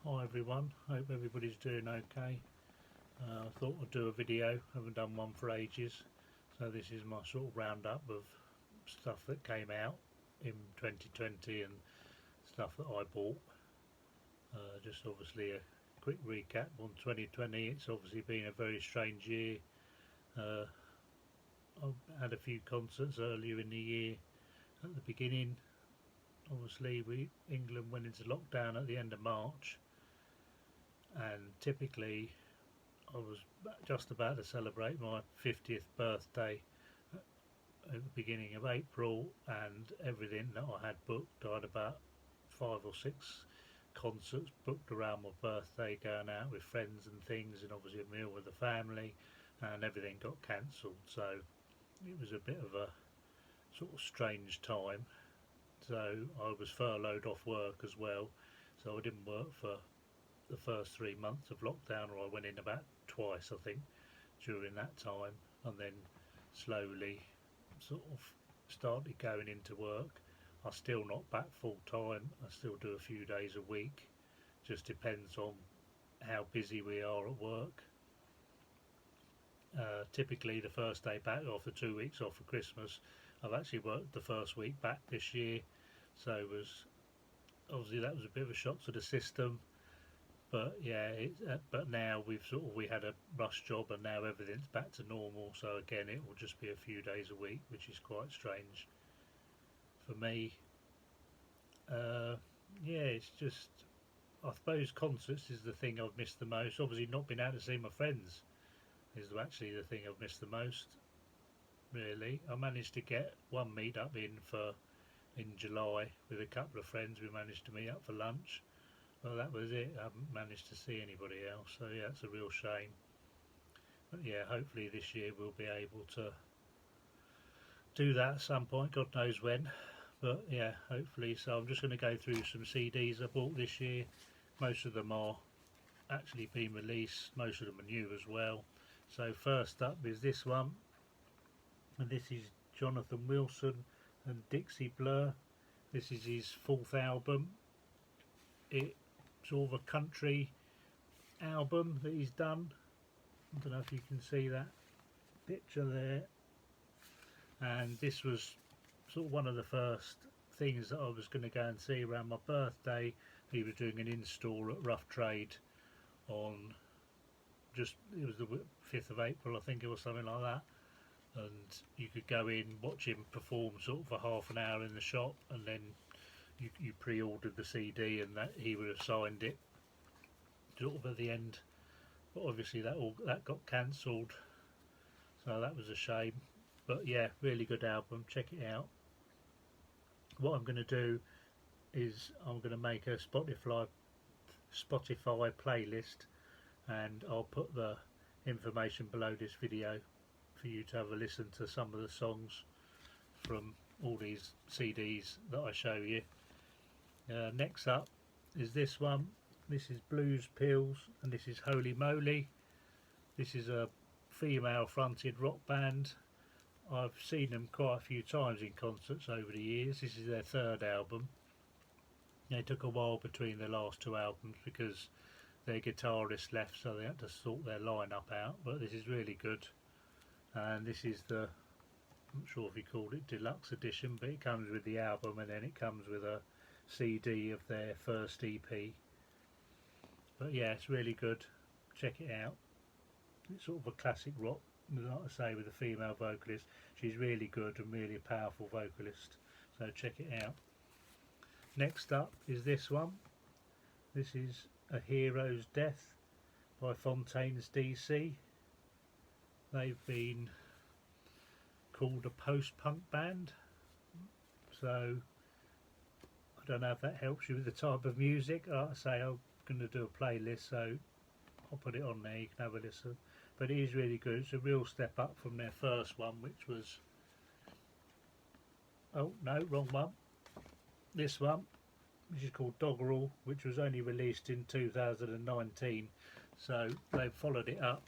Hi everyone, hope everybody's doing okay. I thought I'd do a video, haven't done one for ages, so this is my sort of roundup of stuff that came out in 2020 and stuff that I bought. Just obviously a quick recap on 2020. It's obviously been a very strange year. uh, I had a few concerts earlier in the year. At the beginning, obviously England went into lockdown at the end of March, and typically I was just about to celebrate my 50th birthday at the beginning of April, and everything that I had booked, I had about 5 or 6 concerts booked around my birthday, going out with friends and things, and obviously a meal with the family, and everything got cancelled. So it was a bit of a sort of strange time. So I was furloughed off work as well, so I didn't work for the first 3 months of lockdown, or I went in about twice, I think, during that time, and then slowly sort of started going into work. I'm still not back full time. I still do a few days a week. Just depends on how busy we are at work. Typically, the first day back after 2 weeks off for Christmas, I've actually worked the first week back this year, so it was obviously that was a bit of a shock to the system. But yeah, but now we had a rush job, and now everything's back to normal. So again, it will just be a few days a week, which is quite strange for me. Uh, yeah, it's just, I suppose concerts is the thing I've missed the most. Obviously, not being able to see my friends is actually the thing I've missed the most. Really, I managed to get one meet up in July with a couple of friends. We managed to meet up for lunch. Well, that was it. I haven't managed to see anybody else, so yeah, it's a real shame. But yeah, hopefully this year we'll be able to do that at some point. God knows when. But yeah, hopefully. So I'm just going to go through some CDs I bought this year. Most of them are actually been released. Most of them are new as well. So first up is this one, and this is Jonathan Wilson and Dixie Blur. This is his fourth album. It's sort of a country album that he's done. I don't know if you can see that picture there. And this was sort of one of the first things that I was going to go and see around my birthday. He was doing an install at Rough Trade on it was the 5th of April, I think it was, something like that. And you could go in, watch him perform sort of for half an hour in the shop, and then you pre-ordered the CD, and that he would have signed it sort of at the end. But obviously that got cancelled, so that was a shame. But yeah, really good album. Check it out. What I'm going to do is I'm going to make a Spotify playlist, and I'll put the information below this video for you to have a listen to some of the songs from all these CDs that I show you. Next up is this one. This is Blues Pills, and this is Holy Moly. This is a female fronted rock band. I've seen them quite a few times in concerts over the years. This is their third album. It took a while between the last two albums because their guitarist left, so they had to sort their lineup out. But this is really good, and this is I'm not sure if you called it deluxe edition, but it comes with the album, and then it comes with a CD of their first EP. But yeah, it's really good. Check it out. It's sort of a classic rock, like I say, with a female vocalist. She's really good and really a powerful vocalist, so check it out. Next up is this one. This is A Hero's Death by Fontaines DC. They've been called a post-punk band, so I don't know if that helps you with the type of music. Like I say, I'm going to do a playlist, so I'll put it on there, you can have a listen. But it is really good. It's a real step up from their first one, which was, oh no, wrong one, this one, which is called Doggerel, which was only released in 2019. So they've followed it up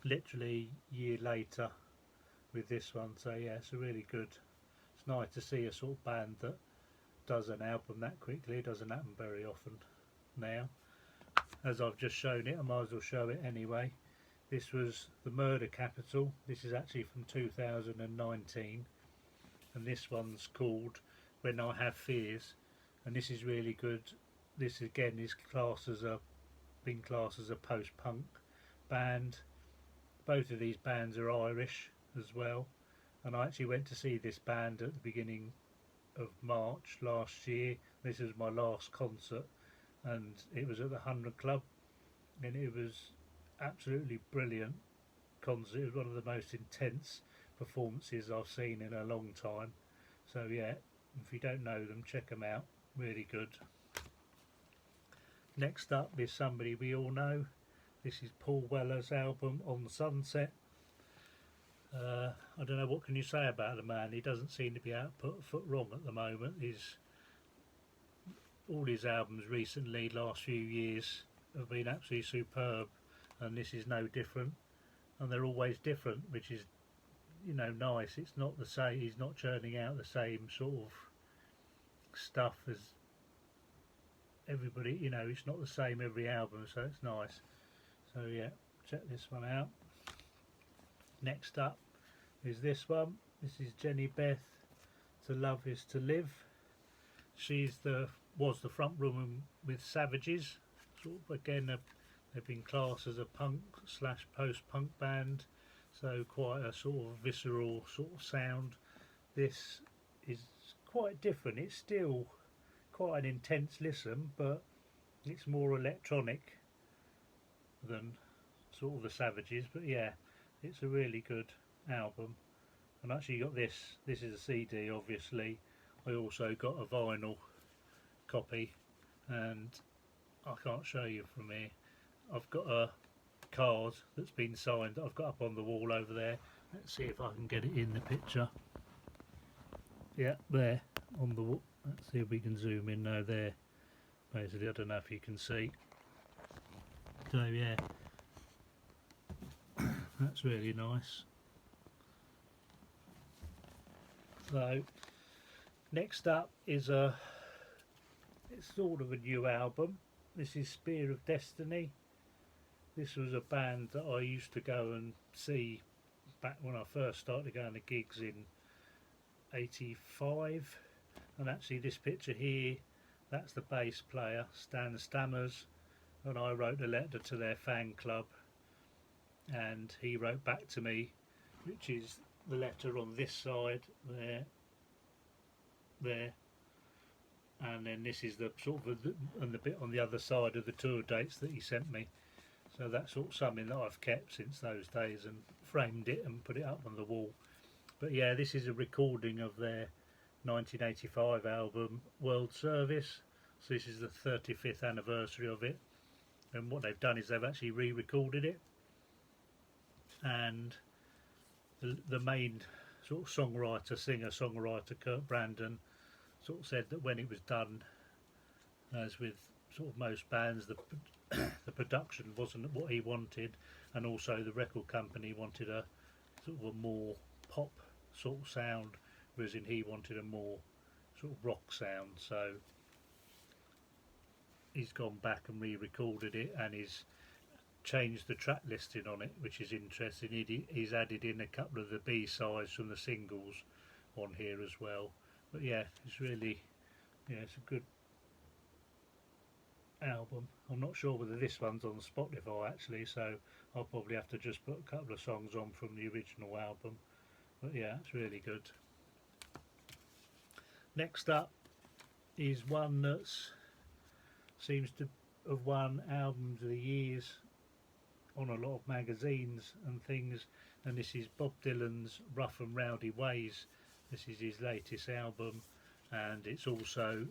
literally a year later with this one. So yeah, it's a really good, it's nice to see a sort of band that does an album that quickly. It doesn't happen very often. now. As I've just shown it, I might as well show it anyway. This was The Murder Capital. This is actually from 2019, and this one's called When I Have Fears, and this is really good. This again is been classed as a post-punk band. Both of these bands are Irish as well, and I actually went to see this band at the beginning of March last year. This was my last concert, and it was at the 100 Club, and it was absolutely brilliant concert. It was one of the most intense performances I've seen in a long time. So yeah, if you don't know them, check them out. Really good. Next up is somebody we all know. This is Paul Weller's album On the Sunset. I don't know, what can you say about the man? He doesn't seem to be out put a foot wrong at the moment. All his albums recently, last few years, have been absolutely superb, and this is no different. And they're always different, which is, you know, nice. It's not the same. He's not churning out the same sort of stuff as everybody. You know, it's not the same every album, so it's nice. So yeah, check this one out. Next up is this one. This is Jenny Beth, To Love Is To Live. Was the front woman with Savages. Sort of again, they've been classed as a punk / post-punk band, so quite a sort of visceral sort of sound. This is quite different. It's still quite an intense listen, but it's more electronic than sort of the Savages. But yeah, it's a really good album. And actually got this is a CD, obviously. I also got a vinyl copy, and I can't show you from here. I've got a card that's been signed that I've got up on the wall over there. Let's see if I can get it in the picture. Yeah, there on the wall. Let's see if we can zoom in now. There, basically, I don't know if you can see. So yeah, that's really nice. So next up is it's sort of a new album. This is Spear of Destiny. This was a band that I used to go and see back when I first started going to gigs in '85. And actually this picture here, that's the bass player, Stan Stammers, and I wrote a letter to their fan club, and he wrote back to me, which is the letter on this side there, and then this is the sort of and the bit on the other side of the tour dates that he sent me. So that's sort of something that I've kept since those days and framed it and put it up on the wall. But yeah, this is a recording of their 1985 album World Service. So this is the 35th anniversary of it, and what they've done is they've actually re-recorded it, and the main sort of singer-songwriter Kurt Brandon sort of said that when it was done, as with sort of most bands, the production wasn't what he wanted, and also the record company wanted a sort of a more pop sort of sound, whereas he wanted a more sort of rock sound. So he's gone back and re-recorded it, and he's changed the track listing on it, which is interesting. He's added in a couple of the B-sides from the singles on here as well. But yeah, it's really, yeah, it's a good album. I'm not sure whether this one's on Spotify actually, so I'll probably have to just put a couple of songs on from the original album. But yeah, it's really good. Next up is one that seems to have won albums of the years on a lot of magazines and things, and this is Bob Dylan's Rough and Rowdy Ways. This is his latest album, and it's also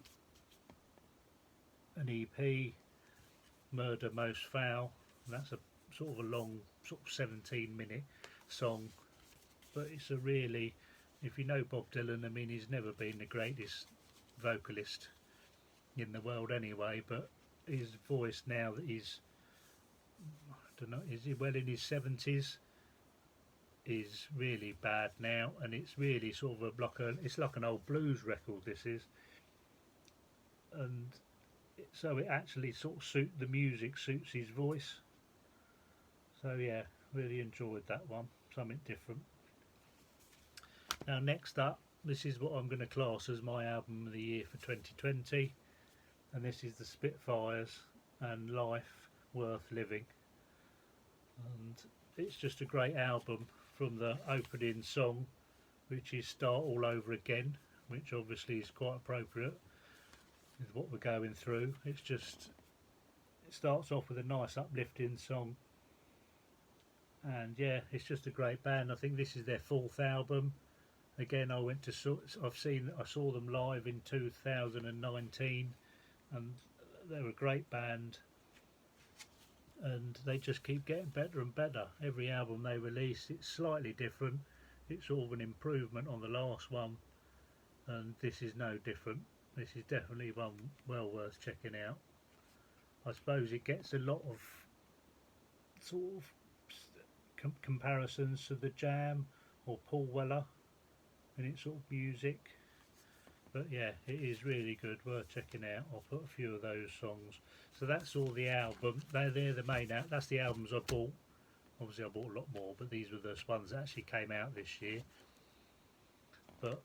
an EP, Murder Most Foul, and that's a sort of a long, sort of 17-minute song, but it's a really, if you know Bob Dylan, I mean, he's never been the greatest vocalist in the world anyway, but his voice now that he's, I don't know, is he well in his 70s, is really bad now, and it's really sort of it's like an old blues record, this is. And so it actually sort of the music suits his voice. So yeah, really enjoyed that one, something different. Now next up, this is what I'm going to class as my album of the year for 2020, and this is the Spitfires and Life Worth Living. And it's just a great album, from the opening song, which is Start All Over Again, which obviously is quite appropriate with what we're going through. It's just, it starts off with a nice uplifting song, and yeah, it's just a great band. I think this is their fourth album. Again, I saw them live in 2019, and they're a great band, and they just keep getting better and better. Every album they release, it's slightly different. It's sort of an improvement on the last one, and this is no different. This is definitely one well worth checking out. I suppose it gets a lot of sort of comparisons to The Jam or Paul Weller in its sort of music, but yeah, it is really good, worth checking out. I'll put a few of those songs. So that's all the album. They're the main out. That's the albums I bought. Obviously I bought a lot more, but these were the ones that actually came out this year. But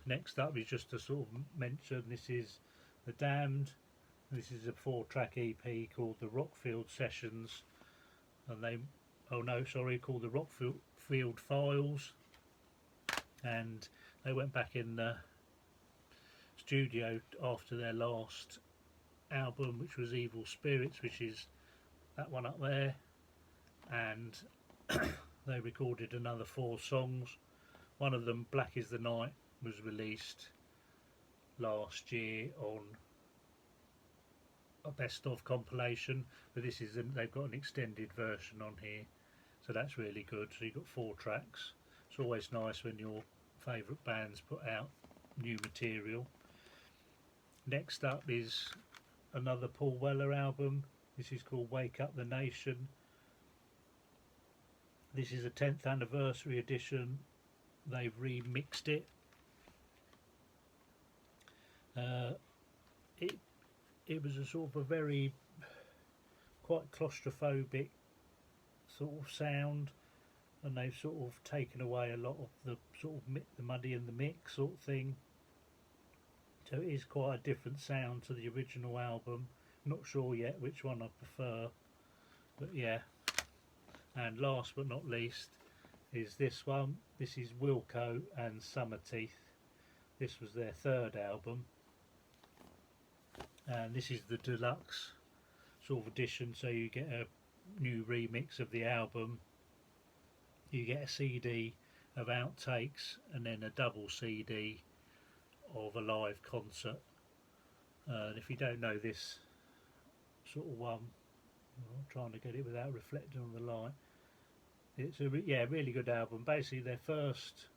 next up is just to sort of mention, this is The Damned. This is a 4-track EP called the Rockfield Sessions, and called the Rockfield Files, and they went back in the studio after their last album, which was Evil Spirits, which is that one up there, and they recorded another 4 songs. One of them, Black is the Night, was released last year on a best of compilation, but they've got an extended version on here, so that's really good. So you've got 4 tracks. It's always nice when your favourite bands put out new material. Next up is another Paul Weller album. This is called Wake Up the Nation. This is a 10th anniversary edition. They've remixed it. It was a sort of a very quite claustrophobic sort of sound, and they've sort of taken away a lot of the sort of the muddy and the mix sort of thing. So it is quite a different sound to the original album. Not sure yet which one I prefer, but yeah. And last but not least is this one. This is Wilco and Summerteeth. This was their 3rd album, and this is the deluxe sort of edition, so you get a new remix of the album, you get a CD of outtakes, and then a double CD of a live concert. And if you don't know this sort of one, I'm trying to get it without reflecting on the light. It's a really good album. Basically their first,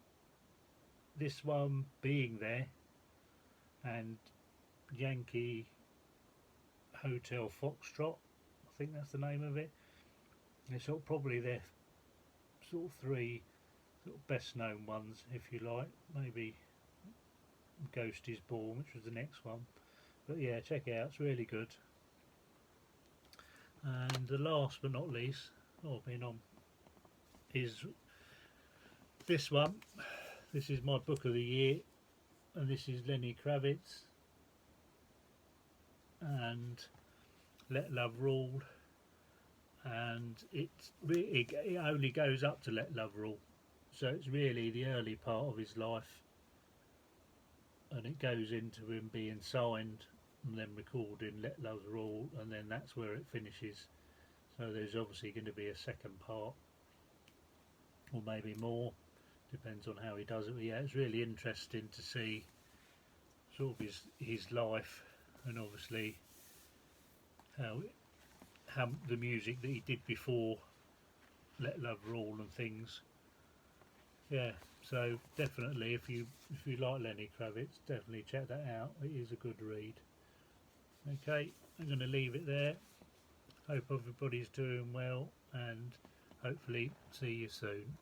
this one being there, and Yankee Hotel Foxtrot, I think that's the name of it. It's sort of probably their sort of 3 sort of best known ones, if you like. Maybe Ghost is Born, which was the next one. But yeah, check it out, it's really good. And the last but not least, is this one. This is my book of the year, and this is Lenny Kravitz and Let Love Rule, and it only goes up to Let Love Rule, so it's really the early part of his life, and it goes into him being signed and then recording Let Love Rule, and then that's where it finishes. So there's obviously going to be a second part, or maybe more, depends on how he does it. But yeah, it's really interesting to see sort of his life, and obviously how the music that he did before Let Love Rule and things. Yeah, so definitely if you like Lenny Kravitz, definitely check that out. It is a good read. Okay, I'm going to leave it there. Hope everybody's doing well, and hopefully see you soon.